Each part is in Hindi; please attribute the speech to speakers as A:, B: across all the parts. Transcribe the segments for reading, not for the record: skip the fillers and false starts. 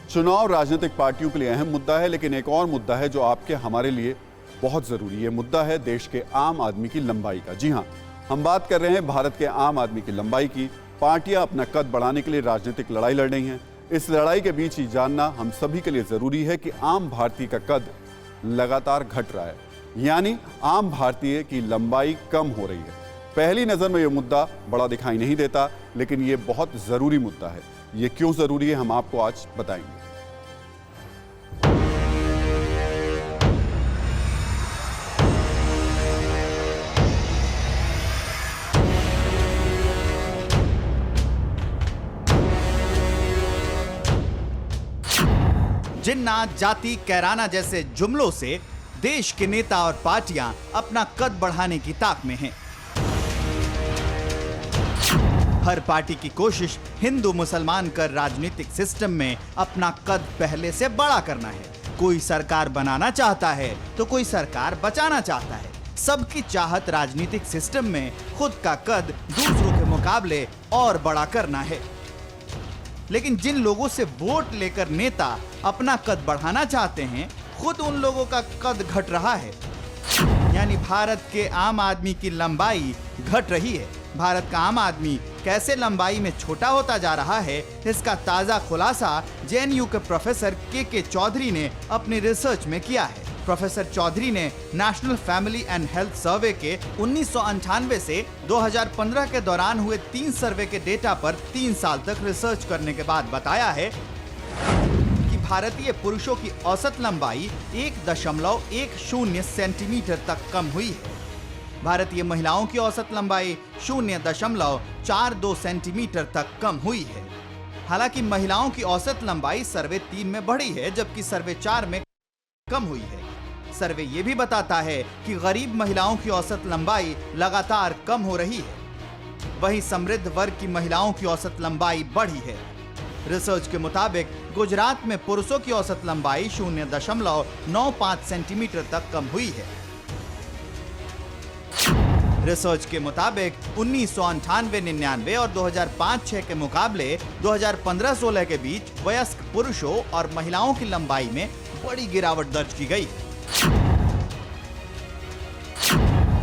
A: चुनाव राजनीतिक पार्टियों के लिए अहम मुद्दा है, लेकिन एक और मुद्दा है जो आपके हमारे लिए बहुत जरूरी है। मुद्दा है देश के आम आदमी की लंबाई का। जी हां, हम बात कर रहे हैं भारत के आम आदमी की लंबाई की। पार्टियां अपना कद बढ़ाने के लिए राजनीतिक लड़ाई लड़ रही हैं। इस लड़ाई के बीच ये जानना हम सभी के लिए जरूरी है कि आम भारतीय का कद लगातार घट रहा है, यानी आम भारतीय की लंबाई कम हो रही है। पहली नजर में यह मुद्दा बड़ा दिखाई नहीं देता, लेकिन यह बहुत जरूरी मुद्दा है। ये क्यों जरूरी है, हम आपको आज बताएंगे।
B: जिन्ना, जाति, कैराना जैसे जुमलों से देश के नेता और पार्टियां अपना कद बढ़ाने की ताक में हैं। हर पार्टी की कोशिश हिंदू मुसलमान कर राजनीतिक सिस्टम में अपना कद पहले से बड़ा करना है। कोई सरकार बनाना चाहता है तो कोई सरकार बचाना चाहता है। सबकी चाहत राजनीतिक सिस्टम में खुद का कद दूसरों के मुकाबले और बड़ा करना है। लेकिन जिन लोगों से वोट लेकर नेता अपना कद बढ़ाना चाहते हैं, खुद उन लोगों का कद घट रहा है। यानी भारत के आम आदमी की लंबाई घट रही है। भारत का आम आदमी कैसे लंबाई में छोटा होता जा रहा है, इसका ताजा खुलासा जेएनयू के प्रोफेसर के चौधरी ने अपनी रिसर्च में किया है। प्रोफेसर चौधरी ने national family and health survey के 1998 से 2015 के दौरान हुए 3 सर्वे के डेटा पर 3 साल तक रिसर्च करने के बाद बताया है कि भारतीय पुरुषों की औसत लंबाई 1.10 सेंटीमीटर तक कम हुई है। भारतीय महिलाओं की औसत लंबाई 0.42 सेंटीमीटर तक कम हुई है। हालांकि महिलाओं की औसत लंबाई सर्वे 3 में बढ़ी है, जबकि सर्वे 4 में कम हुई है। सर्वे ये भी बताता है कि गरीब महिलाओं की औसत लंबाई लगातार कम हो रही है। वहीं समृद्ध वर्ग की महिलाओं की औसत लंबाई बढ़ी है। रिसर्च के मुताबिक गुजरात में पुरुषों की औसत लंबाई 0.95 सेंटीमीटर तक कम हुई है। रिसर्च के मुताबिक 1998-99 और 2005-06 के मुकाबले 2015-16 के बीच वयस्क पुरुषों और महिलाओं की लंबाई में बड़ी गिरावट दर्ज की गई।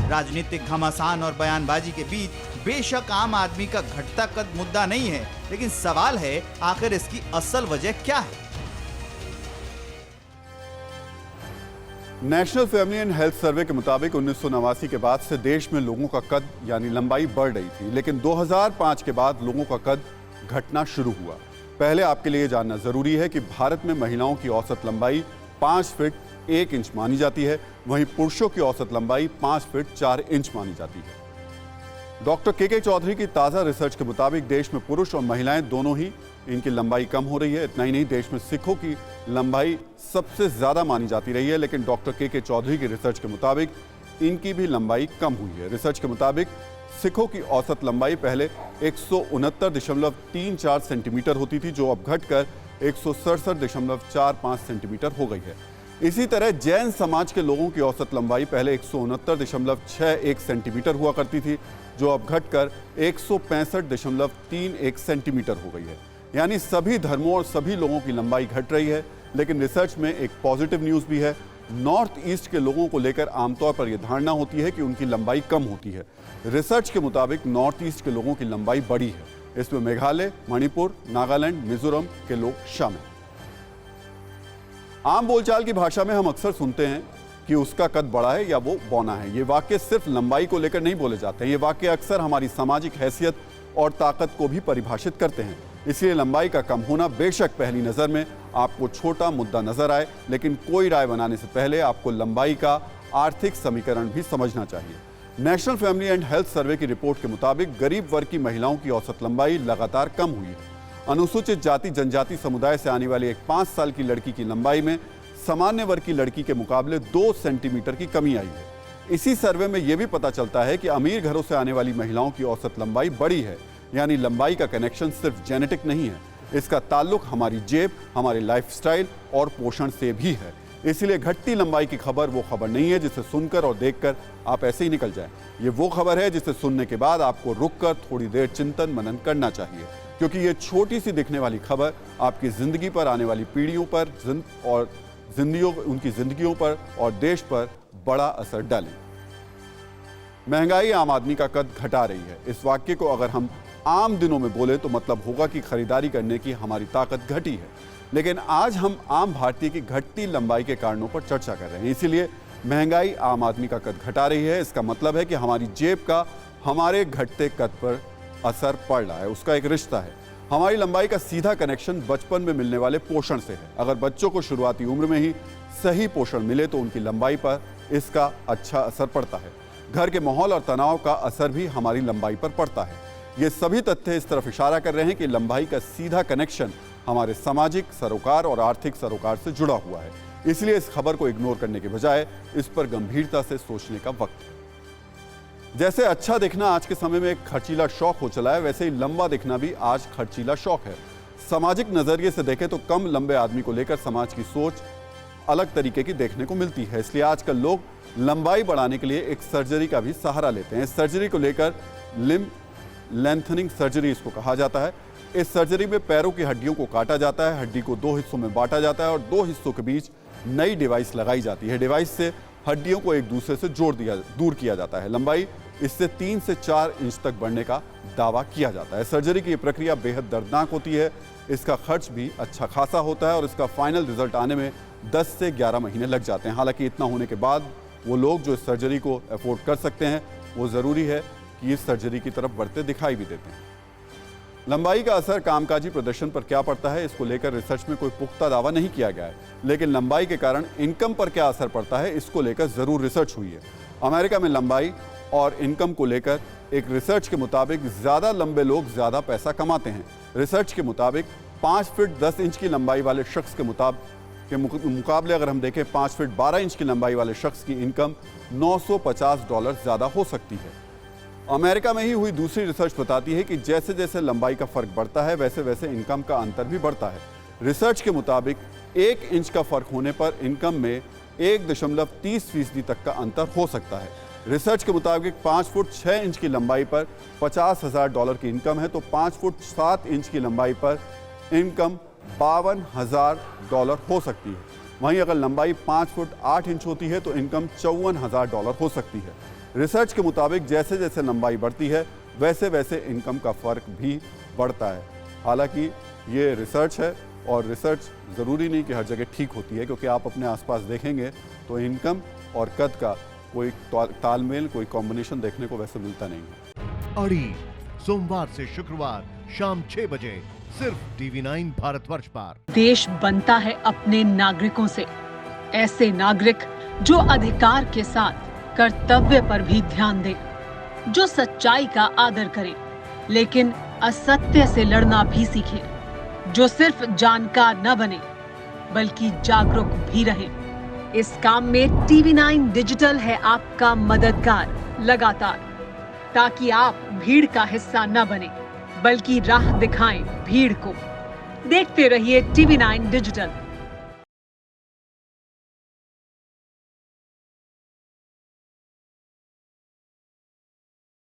B: राजनीतिक घमासान और बयानबाजी के बीच बेशक आम आदमी का घटता कद मुद्दा नहीं है, लेकिन सवाल है आखिर इसकी असल वजह क्या है।
A: National family and health survey के मुताबिक 1989 के बाद से देश में लोगों का कद यानी लंबाई बढ़ रही थी, लेकिन 2005 के बाद लोगों का कद घटना शुरू हुआ। पहले आपके लिए जानना जरूरी है कि भारत में महिलाओं की औसत लंबाई 5 फीट 1 इंच मानी जाती है, वहीं पुरुषों की औसत लंबाई 5 फीट 4 इंच मानी जाती है। डॉक्टर के चौधरी की ताजा रिसर्च के मुताबिक देश में पुरुष और महिलाएं दोनों ही इनकी लंबाई कम हो रही है। इतना ही नहीं, देश में सिखों की लंबाई सबसे ज्यादा मानी जाती रही है, लेकिन डॉक्टर के चौधरी की रिसर्च के मुताबिक इनकी भी लंबाई कम हुई है। रिसर्च के मुताबिक सिखों की औसत लंबाई पहले 169.34 सेंटीमीटर होती थी, जो अब घटकर 167.45 सेंटीमीटर हो गई है। इसी तरह जैन समाज के लोगों की औसत लंबाई पहले 169.61 सेंटीमीटर हुआ करती थी, जो अब घटकर 165.31 सेंटीमीटर हो गई है। यानी सभी धर्मों और सभी लोगों की लंबाई घट रही है। लेकिन रिसर्च में एक पॉजिटिव न्यूज़ भी है। नॉर्थ ईस्ट के लोगों को लेकर आमतौर पर यह धारणा होती है कि उनकी लंबाई कम होती है। रिसर्च के मुताबिक नॉर्थ ईस्ट के लोगों की लंबाई बढ़ी है। इसमें मेघालय, मणिपुर, नागालैंड, मिजोरम के लोग शामिल। आम बोलचाल की भाषा में हम अक्सर सुनते हैं कि उसका कद बड़ा है या वो बौना है। ये वाक्य सिर्फ लंबाई को लेकर नहीं बोले जाते हैं। ये वाक्य अक्सर हमारी सामाजिक हैसियत और ताकत को भी परिभाषित करते हैं। इसलिए लंबाई का कम होना बेशक पहली नजर में आपको छोटा मुद्दा नजर आए, लेकिन कोई राय बनाने से पहले आपको लंबाई का आर्थिक समीकरण भी समझना चाहिए। National family and health survey की रिपोर्ट के मुताबिक गरीब वर्ग की महिलाओं की औसत लंबाई लगातार कम हुई है। अनुसूचित जाति जनजाति समुदाय से आने वाली एक 5 साल की लड़की की लंबाई में सामान्य वर्ग की लड़की के मुकाबले 2 सेंटीमीटर की कमी आई है। इसी सर्वे में यह भी पता चलता है कि अमीर घरों से आने वाली महिलाओं की औसत लंबाई बढ़ी है। यानी लंबाई का कनेक्शन सिर्फ जेनेटिक नहीं है, इसका ताल्लुक हमारी जेब, हमारे लाइफस्टाइल और पोषण से भी है। इसलिए घटती लंबाई की खबर वो खबर नहीं है जिसे सुनकर और देखकर आप ऐसे ही निकल जाएं। ये वो खबर है जिसे सुनने के बाद आपको रुककर थोड़ी देर चिंतन मनन करना चाहिए। क्योंकि ये छोटी सी दिखने वाली खबर आपकी जिंदगी पर, आने वाली पीढ़ियों पर और उनकी जिंदगियों पर और देश पर बड़ा असर डालें। महंगाई आम आदमी का कद घटा रही है। इस वाक्य को अगर हम आम दिनों में बोले तो मतलब होगा कि खरीदारी करने की हमारी ताकत घटी है। लेकिन आज हम आम भारतीय की घटती लंबाई के कारणों पर चर्चा कर रहे हैं। इसीलिए महंगाई आम आदमी का कद घटा रही है। इसका मतलब है कि हमारी जेब का हमारे घटते कद पर असर पड़ रहा है, उसका एक रिश्ता है। हमारी लंबाई का सीधा कनेक्शन बचपन में मिलने वाले पोषण से है। अगर बच्चों को शुरुआती उम्र में ही सही पोषण मिले तो उनकी लंबाई पर इसका अच्छा असर पड़ता है। घर के माहौल और तनाव का असर भी हमारी लंबाई पर पड़ता है। ये सभी तथ्य इस तरफ इशारा कर रहे हैं कि लंबाई का सीधा कनेक्शन हमारे सामाजिक सरोकार और आर्थिक सरोकार से जुड़ा हुआ है। इसलिए इस खबर को इग्नोर करने के बजाय इस पर गंभीरता से सोचने का वक्त है। जैसे अच्छा दिखना आज के समय में एक खर्चीला शौक हो चला है, वैसे ही लंबा दिखना भी आज खर्चीला शौक है। सामाजिक नजरिए से देखें तो कम लंबे आदमी को लेकर समाज की सोच अलग तरीके की देखने को मिलती है। इसलिए आजकल लोग लंबाई बढ़ाने के लिए एक सर्जरी का भी सहारा लेते हैं। इस सर्जरी को लेकर लिम्ब लेंथनिंग सर्जरी इसको कहा जाता है। इस सर्जरी में पैरों की हड्डियों को काटा जाता है, हड्डी को 2 हिस्सों में बांटा जाता है और 2 हिस्सों के बीच नई डिवाइस लगाई जाती है। डिवाइस से हड्डियों को एक दूसरे से दूर किया जाता है। लंबाई इससे 3 से 4 इंच तक बढ़ने का दावा किया जाता है। सर्जरी की प्रक्रिया बेहद दर्दनाक होती है। इसका खर्च भी अच्छा खासा होता है और इसका फाइनल रिजल्ट आने में 10 से 11 महीने लग जाते हैं। हालांकि इतना होने के बाद वो लोग जो इस सर्जरी को अफोर्ड कर सकते हैं वो ज़रूरी है कि इस सर्जरी की तरफ बढ़ते दिखाई भी देते हैं। लंबाई का असर कामकाजी प्रदर्शन पर क्या पड़ता है, इसको लेकर रिसर्च में कोई पुख्ता दावा नहीं किया गया है। लेकिन लंबाई के कारण इनकम पर क्या असर पड़ता है, इसको लेकर ज़रूर रिसर्च हुई है। अमेरिका में लंबाई और इनकम को लेकर एक रिसर्च के मुताबिक ज़्यादा लंबे लोग ज़्यादा पैसा कमाते हैं। रिसर्च के मुताबिक 5 फीट 10 इंच की लंबाई वाले शख्स के मुकाबले अगर हम देखें 5 फीट 12 इंच की लंबाई वाले शख्स की इनकम $950 ज़्यादा हो सकती है। अमेरिका में ही हुई दूसरी रिसर्च बताती है कि जैसे जैसे लंबाई का फर्क बढ़ता है वैसे वैसे इनकम का अंतर भी बढ़ता है। रिसर्च के मुताबिक 1 इंच का फर्क होने पर इनकम में 1.30% तक का अंतर हो सकता है। रिसर्च के मुताबिक 5 फुट 6 इंच की लंबाई पर $50,000 की इनकम है तो 5 फुट 7 इंच की लंबाई पर इनकम $52,000 हो सकती है। वहीं अगर लंबाई 5 फुट 8 इंच होती है तो इनकम $54,000 हो सकती है। रिसर्च के मुताबिक जैसे जैसे लंबाई बढ़ती है वैसे वैसे इनकम का फर्क भी बढ़ता है। हालांकि ये रिसर्च है और रिसर्च ज़रूरी नहीं कि हर जगह ठीक होती है, क्योंकि आप अपने आसपास देखेंगे तो इनकम और कद का कोई तालमेल, कोई कॉम्बिनेशन देखने को वैसे मिलता नहीं है।
C: अड़ी सोमवार से शुक्रवार शाम 6 बजे सिर्फ TV9 भारतवर्ष पर।
D: देश बनता है अपने नागरिकों से। ऐसे नागरिक जो अधिकार के साथ कर्तव्य पर भी ध्यान दें, जो सच्चाई का आदर करें लेकिन असत्य से लड़ना भी सीखें, जो सिर्फ जानकार न बने बल्कि जागरूक भी रहें। इस काम में TV9 डिजिटल है आपका मददगार लगातार, ताकि आप भीड़ का हिस्सा न बने बल्कि राह दिखाएं भीड़ को। देखते रहिए TV9 डिजिटल।